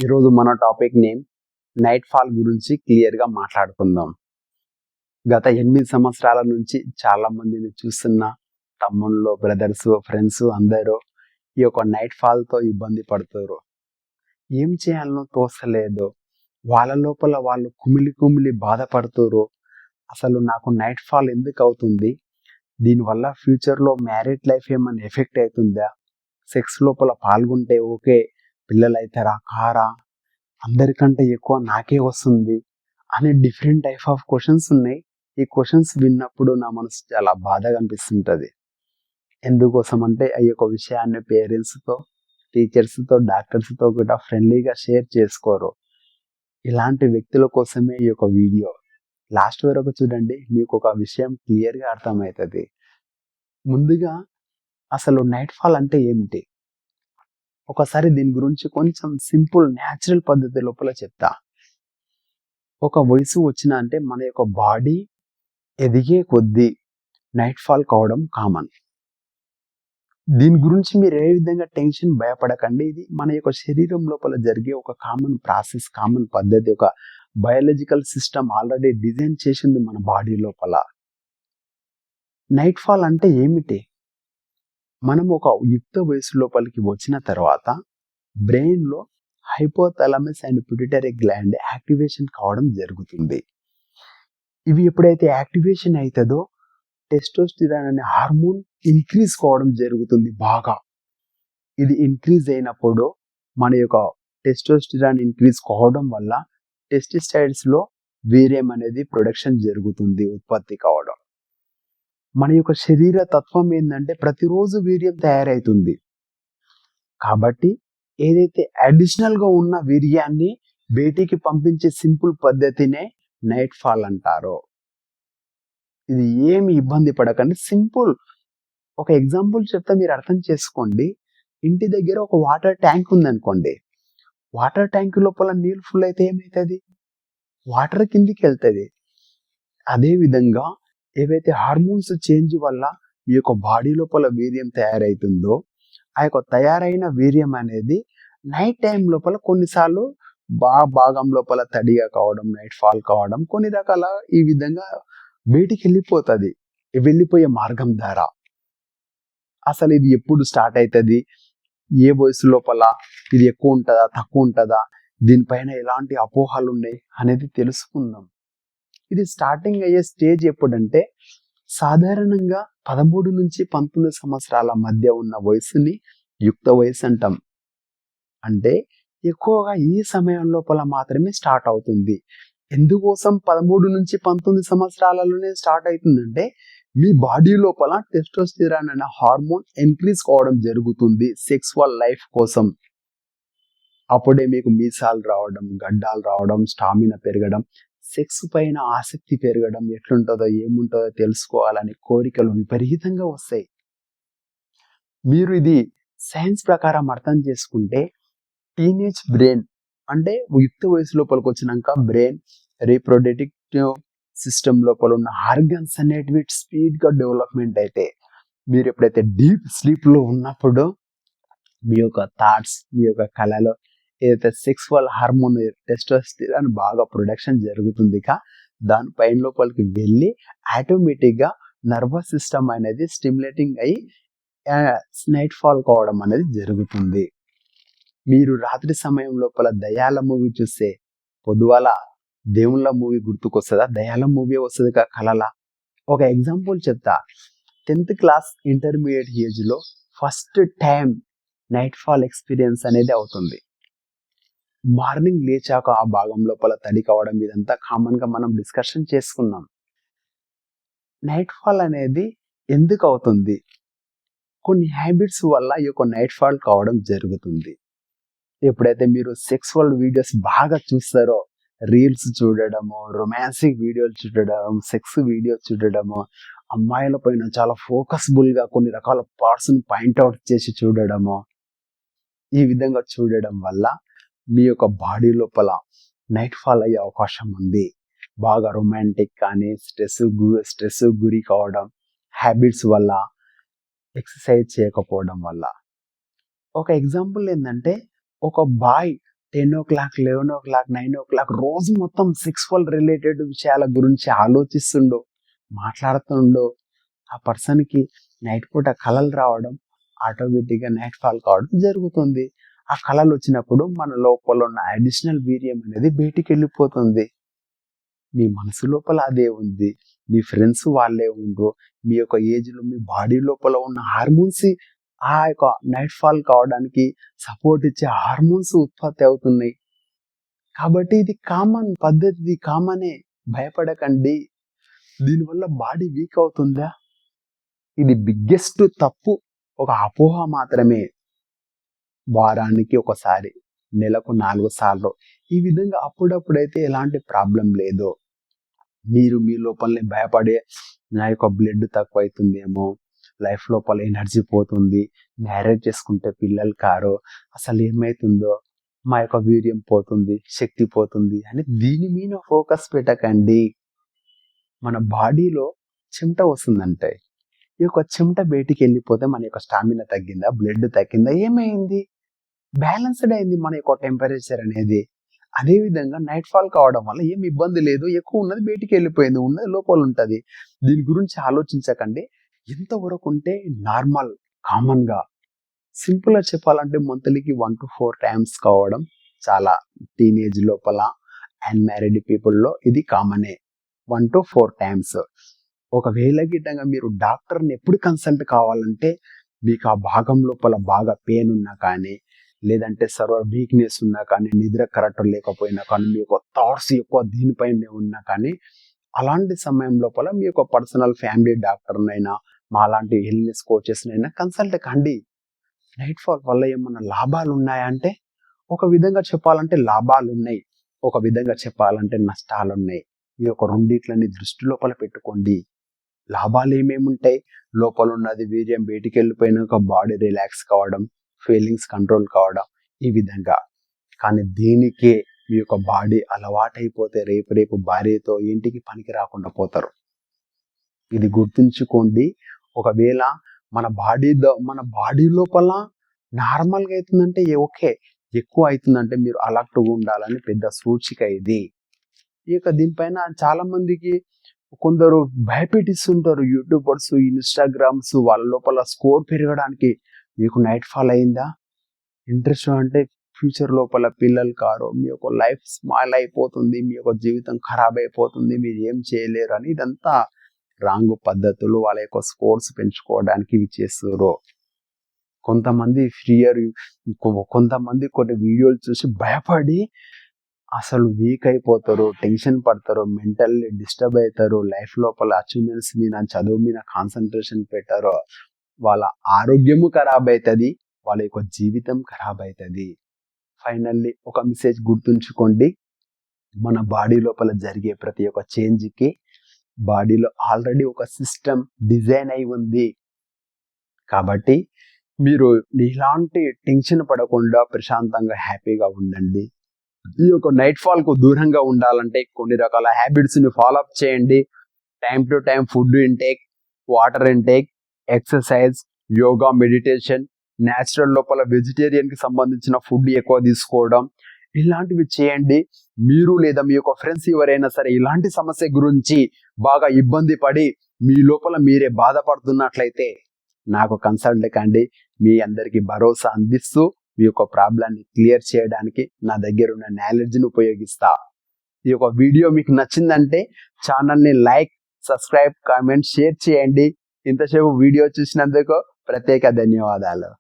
ఈరోజు మన topic name night fall గురించి క్లియర్గా మాట్లాడుకుందాం. గత 8 సంవత్సరాల నుంచి చాలా మందిని చూస్తున్న తమ్ముళ్ళు, బ్రదర్స్, ఫ్రెండ్స్ అందరూ ఈ యొక్క నైట్ ఫాల్తో ఇబ్బంది పడుతారు. ఏం చేయాలనో తోస్తలేదు. వాళ్ళ లోపల వాళ్ళు కుమిలి కుమిలి బాధపడుతారు. అసలు నాకు నైట్ ఫాల్ ఎందుకు అవుతుంది? దీనివల్ల ఫ్యూచర్లో మ్యారీడ్ లైఫ్ ఏమైనా ఎఫెక్ట్ అవుతుందా? సెక్స్ లోపల పాల్గొంటే ఓకే, పిల్లలు అవుతారా కారా, అందరికంటే ఎక్కువ నాకే వస్తుంది అనే డిఫరెంట్ టైప్ ఆఫ్ క్వశ్చన్స్ ఉన్నాయి. ఈ క్వశ్చన్స్ విన్నప్పుడు నా మనసు చాలా బాధగా అనిపిస్తుంటుంది. ఎందుకోసం అంటే ఈ యొక్క విషయాన్ని పేరెంట్స్తో, టీచర్స్తో, డాక్టర్స్తో కూడా ఫ్రెండ్లీగా షేర్ చేసుకోరు. ఇలాంటి వ్యక్తుల కోసమే ఈ యొక్క వీడియో. లాస్ట్ వరకు చూడండి, మీకు ఒక విషయం క్లియర్గా అర్థమవుతుంది. ముందుగా అసలు నైట్ ఫాల్ అంటే ఏమిటి? ఒకసారి దీని గురించి కొంచెం సింపుల్ న్యాచురల్ పద్ధతి లోపల చెప్తా. ఒక వయసు వచ్చిన అంటే మన యొక్క బాడీ ఎదిగే కొద్దీ నైట్ ఫాల్ కావడం కామన్. దీని గురించి మీరు ఏ విధంగా టెన్షన్ భయపడకండి. ఇది మన యొక్క శరీరం లోపల జరిగే ఒక కామన్ ప్రాసెస్, కామన్ పద్ధతి. ఒక బయాలజికల్ సిస్టమ్ ఆల్రెడీ డిజైన్ చేసింది మన బాడీ లోపల. నైట్ ఫాల్ అంటే ఏమిటి? మనం ఒక యుక్త వయసు లోపలికి వచ్చిన తర్వాత బ్రెయిన్లో hypothalamus and pituitary gland activation కావడం జరుగుతుంది. ఇవి ఎప్పుడైతే యాక్టివేషన్ అవుతుందో టెస్టోస్టిరాన్ అనే హార్మోన్ ఇంక్రీజ్ కావడం జరుగుతుంది బాగా. ఇది ఇంక్రీజ్ అయినప్పుడు మన యొక్క టెస్టోస్టిరాన్ ఇంక్రీజ్ కావడం వల్ల టెస్టిసైడ్స్లో వీర్యం అనేది ప్రొడక్షన్ జరుగుతుంది, ఉత్పత్తి కావడం. మన యొక్క శరీర తత్వం ఏంటంటే ప్రతిరోజు వీర్యం తయారవుతుంది. కాబట్టి ఏదైతే అడిషనల్గా ఉన్న వీర్యాన్ని బయటికి పంపించే సింపుల్ పద్ధతినే నైట్ ఫాల్ అంటారు. ఇది ఏమి ఇబ్బంది పడకండి, సింపుల్. ఒక ఎగ్జాంపుల్ చెప్తే మీరు అర్థం చేసుకోండి. ఇంటి దగ్గర ఒక వాటర్ ట్యాంక్ ఉందనుకోండి. వాటర్ ట్యాంక్ లోపల నీళ్ళు ఫుల్ అయితే ఏమవుతుంది? వాటర్ కిందికి వెళ్తుంది. అదేవిధంగా ఏవైతే హార్మోన్స్ చేంజ్ వల్ల మీ యొక్క బాడీ లోపల వీర్యం తయారవుతుందో ఆ యొక్క తయారైన వీర్యం అనేది నైట్ టైం లోపల కొన్నిసార్లు భాగం లోపల తడిగా కావడం, నైట్ ఫాల్ కావడం, కొన్ని రకాల ఈ విధంగా బయటికి వెళ్ళిపోతుంది వెళ్ళిపోయే మార్గం ద్వారా. అసలు ఇది ఎప్పుడు స్టార్ట్ అవుతుంది, ఏ వయసు లోపల ఇది ఎక్కువ ఉంటుందా తక్కువ ఉంటుందా, దీనిపైన ఎలాంటి అపోహలు ఉన్నాయి అనేది తెలుసుకుందాం. ఇది స్టార్టింగ్ అయ్యే స్టేజ్ ఎప్పుడంటే సాధారణంగా 13 నుంచి 19 సంవత్సరాల మధ్య ఉన్న వయసుని యుక్త వయసు అంటాం. అంటే ఎక్కువగా ఈ సమయం లోపల మాత్రమే స్టార్ట్ అవుతుంది. ఎందుకోసం 13 నుంచి 19 సంవత్సరాలలోనే స్టార్ట్ అవుతుందంటే మీ బాడీ లోపల టెస్టోస్టిరాన్ అనే హార్మోన్ ఇంక్రీజ్ కావడం జరుగుతుంది సెక్సువల్ లైఫ్ కోసం. అప్పుడే మీకు మీసాలు రావడం, గడ్డాలు రావడం, స్టామినా పెరగడం, సెక్స్ పైన ఆసక్తి పెరగడం, ఎట్లుంటుందో ఏముంటుందో తెలుసుకోవాలని కోరికలు విపరీతంగా వస్తాయి. మీరు ఇది సైన్స్ ప్రకారం అర్థం చేసుకుంటే టీనేజ్ బ్రెయిన్ అంటే యుక్త వయసు లోపలికి వచ్చినాక బ్రెయిన్ రీప్రొడక్టివ్ సిస్టమ్ లోపల ఉన్న ఆర్గన్స్ అనేటివి స్పీడ్గా డెవలప్మెంట్ అయితే మీరు ఎప్పుడైతే డీప్ స్లీప్లో ఉన్నప్పుడు మీ యొక్క థాట్స్, మీ యొక్క కళలో ఏదైతే సెక్సువల్ హార్మోన్ టెస్టోస్టిరాన్ బాగా ప్రొడక్షన్ జరుగుతుంది, దాని పైన లోపలికి వెళ్ళి ఆటోమేటిక్గా నర్వస్ సిస్టమ్ అనేది స్టిమ్యులేటింగ్ అయ్యి నైట్ ఫాల్ కావడం అనేది జరుగుతుంది. మీరు రాత్రి సమయం లోపల దయాల మూవీ చూస్తే పొద్దువాల దేవుళ్ళ మూవీ గుర్తుకొస్తుందా? దయాల మూవీ వస్తుంది కలలా. ఒక ఎగ్జాంపుల్ చెప్తా. 10th క్లాస్ ఇంటర్మీడియట్ ఏజ్లో first time night fall experience అనేది అవుతుంది. మార్నింగ్ లేచాక ఆ భాగం లోపల తడి కావడం, ఇదంతా కామన్గా మనం డిస్కషన్ చేసుకున్నాం. నైట్ ఫాల్ అనేది ఎందుకు అవుతుంది? కొన్ని హ్యాబిట్స్ వల్ల ఈ యొక్క నైట్ ఫాల్ కావడం జరుగుతుంది. ఎప్పుడైతే మీరు సెక్సువల్ వీడియోస్ బాగా చూస్తారో, రీల్స్ చూడడము, రొమాన్సిక్ వీడియోలు చూడడం, సెక్స్ వీడియోస్ చూడడము, అమ్మాయిల పైన చాలా ఫోకస్ఫుల్గా కొన్ని రకాల పార్ట్స్ని పాయింట్అవుట్ చేసి చూడడము, ఈ విధంగా చూడడం వల్ల మీ యొక్క బాడీ లోపల నైట్ ఫాల్ అయ్యే అవకాశం ఉంది. బాగా రొమాంటిక్ కానీ స్ట్రెస్ గురి కావడం, హ్యాబిట్స్ వల్ల, ఎక్సర్సైజ్ చేయకపోవడం వల్ల. ఒక ఎగ్జాంపుల్ ఏంటంటే ఒక బాయ్ 10:00, 11:00, 9:00 రోజు మొత్తం సెక్సువల్ రిలేటెడ్ విషయాల గురించి ఆలోచిస్తుండో, మాట్లాడుతుండో ఆ పర్సన్‌కి నైట్ పూట కలలు రావడం, ఆటోమేటిక్‌గా నైట్ ఫాల్ కావడం జరుగుతుంది. ఆ కలలొచ్చినప్పుడు మన లోపల ఉన్న అడిషనల్ వీర్యం అనేది బయటికెళ్ళిపోతుంది. మీ మనసు లోపల అదే ఉంది. మీ ఫ్రెండ్స్ వాళ్ళే ఉండ్రు. మీ యొక్క ఏజ్‌లో మీ బాడీ లోపల ఉన్న హార్మోన్స్ ఆ యొక్క నైట్ ఫాల్ కావడానికి సపోర్ట్ ఇచ్చే హార్మోన్స్ ఉత్పత్తి అవుతున్నాయి. కాబట్టి ఇది కామన్ పద్ధతి. ఇది కామనే. భయపడకండి. దీనివల్ల బాడీ వీక్ అవుతుందా? ఇది బిగ్గెస్ట్ తప్పు. ఒక అపోహ మాత్రమే. వారానికి ఒకసారి, నెలకు 4 సార్లు ఈ విధంగా అప్పుడప్పుడైతే ఎలాంటి ప్రాబ్లం లేదు. మీరు మీ లోపలనే భయపడే నా యొక్క బ్లడ్ తక్కువైతుందేమో, లైఫ్ లోపల ఎనర్జీ పోతుంది, మ్యారేజ్ చేసుకుంటే పిల్లలు కారు, అసలు ఏమైతుందో, మా యొక్క వీర్యం పోతుంది, శక్తి పోతుంది అని దీని మీద ఫోకస్ పెట్టకండి. మన బాడీలో చెమట వస్తుందంటే ఈ యొక్క చెమట బయటికి వెళ్ళిపోతే మన యొక్క స్టామినా తగ్గిందా, బ్లడ్ తగ్గిందా, ఏమైంది? బ్యాలెన్స్డ్ అయింది మన యొక్క టెంపరేచర్ అనేది. అదే విధంగా నైట్ ఫాల్ కావడం వల్ల ఏం ఇబ్బంది లేదు. ఎక్కువ ఉన్నది బయటికి వెళ్ళిపోయింది, ఉన్నది లోపల ఉంటది. దీని గురించి ఆలోచించకండి. ఎంతవరకు ఉంటే నార్మల్, కామన్ గా సింపుల్ గా చెప్పాలంటే మంత్లీకి 1 to 4 టైమ్స్ కావడం చాలా టీనేజ్ లోపల అండ్ మ్యారీడ్ పీపుల్ లో ఇది కామనే. 1 to 4 టైమ్స్. ఒకవేళ గిట్టంగా మీరు డాక్టర్ని ఎప్పుడు కన్సల్ట్ కావాలంటే మీకు ఆ భాగం లోపల బాగా పెయిన్ ఉన్నా కానీ, లేదంటే సర్వర్ వీక్నెస్ ఉన్నా కానీ, నిద్ర కరెక్ట్ లేకపోయినా కానీ, మీ యొక్క థాట్స్ ఎక్కువ దీనిపైనే ఉన్నా కానీ, అలాంటి సమయం లోపల మీ యొక్క పర్సనల్ ఫ్యామిలీ డాక్టర్నైనా, మా లాంటి హెల్నెస్ కోచెస్నైనా కన్సల్ట్ కండి. నైట్ ఫాల్ వల్ల ఏమన్నా లాభాలు ఉన్నాయా అంటే ఒక విధంగా చెప్పాలంటే లాభాలు ఉన్నాయి, ఒక విధంగా చెప్పాలంటే నష్టాలు ఉన్నాయి. ఈ యొక్క రెండిట్లని దృష్టి లోపల పెట్టుకోండి. లాభాలు ఏమేమి ఉంటాయి? లోపల ఉన్నది వీర్యం బయటికి వెళ్ళిపోయినాక బాడీ రిలాక్స్ కావడం, ఫీలింగ్స్ కంట్రోల్ కావడం, ఈ విధంగా. కానీ దీనికే మీ యొక్క బాడీ అలవాటైపోతే రేపు భార్యతో ఇంటికి పనికి రాకుండా పోతారు. ఇది గుర్తుంచుకోండి. ఒకవేళ మన బాడీ లోపల నార్మల్గా అవుతుందంటే ఓకే, ఎక్కువ అవుతుందంటే మీరు అలర్ట్గా ఉండాలని పెద్ద సూచిక ఇది. ఇక దీనిపైన చాలా మందికి కొందరు భయపెట్టిస్తుంటారు. యూట్యూబర్స్, ఇన్స్టాగ్రామ్స్ వాళ్ళ లోపల స్కోర్ పెరగడానికి. మీకు నైట్ ఫాల్ అయిందా, ఇంట్రెస్ట్ అంటే ఫ్యూచర్ లోపల పిల్లలు కారు, మీ యొక్క లైఫ్ స్మాల్ అయిపోతుంది, మీ యొక్క జీవితం ఖరాబ్ అయిపోతుంది, మీరు ఏం చేయలేరు అని ఇదంతా రాంగ్ పద్ధతులు. వాళ్ళ యొక్క స్కోర్స్ పెంచుకోవడానికి ఇవి చేస్తారు. కొంతమంది కొంతమంది కొన్ని వీడియోలు చూసి భయపడి అసలు వీక్ అయిపోతారు, టెన్షన్ పడతారు, మెంటల్లీ డిస్టర్బ్ అవుతారు, లైఫ్ లోపల అచీవ్మెంట్స్ మీద, చదువు మీద కాన్సన్ట్రేషన్ పెట్టారు. వాళ్ళ ఆరోగ్యము ఖరాబ్ అవుతుంది, వాళ్ళ యొక్క జీవితం ఖరాబ్ అవుతుంది. ఫైనల్లీ ఒక మెసేజ్ గుర్తుంచుకోండి. మన బాడీ లోపల జరిగే ప్రతి ఒక్క చేంజ్కి బాడీలో ఆల్రెడీ ఒక సిస్టమ్ డిజైన్ అయి ఉంది. కాబట్టి మీరు ఇలాంటి టెన్షన్ పడకుండా ప్రశాంతంగా హ్యాపీగా ఉండండి. ఈ యొక్క నైట్ ఫాల్ కు దూరంగా ఉండాలంటే కొన్ని రకాల హ్యాబిట్స్ ని ఫాలో అప్ చేయండి. Time to time food intake, water intake, exercise, yoga, meditation, natural లోపల వెజిటేరియన్ కి సంబంధించిన ఫుడ్ ఎక్కువ తీసుకోవడం, ఇలాంటివి చేయండి. మీరు లేదా మీ యొక్క ఫ్రెండ్స్ ఎవరైనా సరే ఇలాంటి సమస్య గురించి బాగా ఇబ్బంది పడి మీ లోపల మీరే బాధపడుతున్నట్లయితే నాకు కన్సల్ట్ కండి. మీ అందరికీ భరోసా అందిస్తూ మీ యొక్క ప్రాబ్లాన్ని క్లియర్ చేయడానికి నా దగ్గర ఉన్న నాలెడ్జ్ని ఉపయోగిస్తా. ఈ యొక్క వీడియో మీకు నచ్చిందంటే ఛానల్ని లైక్, సబ్స్క్రైబ్, కామెంట్, షేర్ చేయండి. ఇంతసేపు వీడియో చూసినందుకు ప్రత్యేక ధన్యవాదాలు.